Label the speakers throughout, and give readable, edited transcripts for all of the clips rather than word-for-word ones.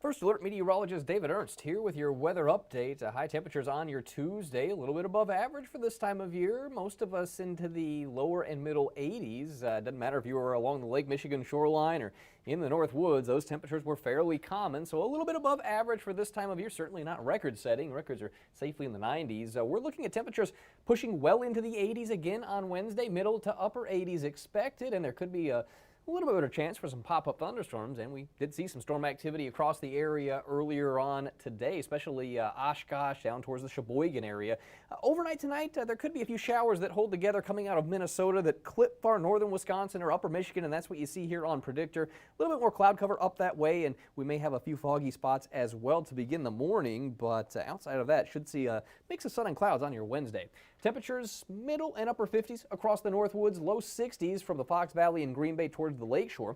Speaker 1: First Alert meteorologist David Ernst here with your weather update. High temperatures on your Tuesday, a little bit above average for this time of year. Most of us into the lower and middle 80s. Doesn't matter if you were along the Lake Michigan shoreline or in the North Woods, those temperatures were fairly common. So a little bit above average for this time of year, certainly not record setting. Records are safely in the 90s. We're looking at temperatures pushing well into the 80s again on Wednesday, middle to upper 80s expected, and there could be a little bit of a chance for some pop-up thunderstorms, and we did see some storm activity across the area earlier on today, especially Oshkosh down towards the Sheboygan area. Overnight tonight, there could be a few showers that hold together coming out of Minnesota that clip far northern Wisconsin or upper Michigan, and that's what you see here on Predictor. A little bit more cloud cover up that way, and we may have a few foggy spots as well to begin the morning, but outside of that, should see a mix of sun and clouds on your Wednesday. Temperatures middle and upper 50s across the North Woods, low 60s from the Fox Valley and Green Bay towards the lakeshore.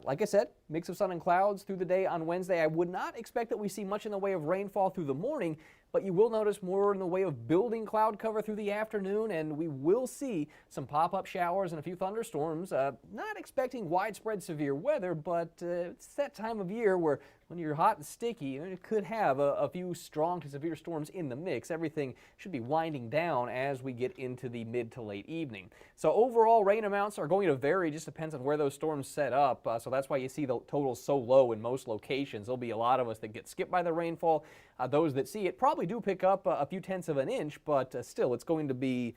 Speaker 1: Like I said, mix of sun and clouds through the day on Wednesday. I would not expect that we see much in the way of rainfall through the morning, but you will notice more in the way of building cloud cover through the afternoon, and we will see some pop-up showers and a few thunderstorms. Not expecting widespread severe weather, but it's that time of year where when you're hot and sticky, it could have a few strong to severe storms in the mix. Everything should be winding down as we get into the mid to late evening. So overall, rain amounts are going to vary. Just depends on where those storms set up. So that's why you see the totals so low in most locations. There'll be a lot of us that get skipped by the rainfall. Those that see it probably do pick up a few tenths of an inch, but still it's going to be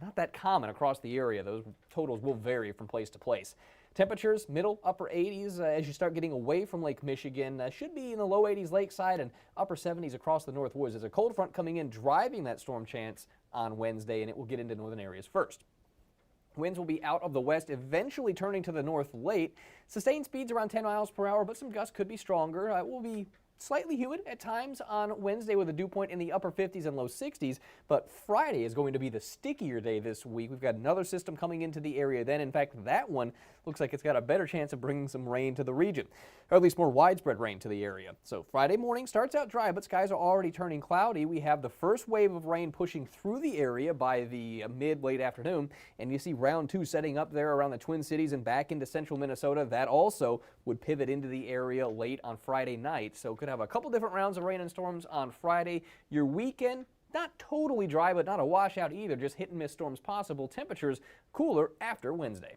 Speaker 1: not that common across the area. Those totals will vary from place to place. Temperatures, middle, upper 80s as you start getting away from Lake Michigan. Should be in the low 80s lakeside and upper 70s across the North Woods. There's a cold front coming in, driving that storm chance on Wednesday, and it will get into northern areas first. Winds will be out of the west, eventually turning to the north late. Sustained speeds around 10 miles per hour, but some gusts could be stronger. It will be slightly humid at times on Wednesday with a dew point in the upper 50s and low 60s, but Friday is going to be the stickier day this week. We've got another system coming into the area then. In fact, that one looks like it's got a better chance of bringing some rain to the region, or at least more widespread rain to the area. So Friday morning starts out dry, but skies are already turning cloudy. We have the first wave of rain pushing through the area by the mid-late afternoon, and you see round two setting up there around the Twin Cities and back into central Minnesota. That also would pivot into the area late on Friday night, so could have a couple different rounds of rain and storms on Friday. Your weekend, not totally dry, but not a washout either, just hit and miss storms possible. Temperatures cooler after Wednesday.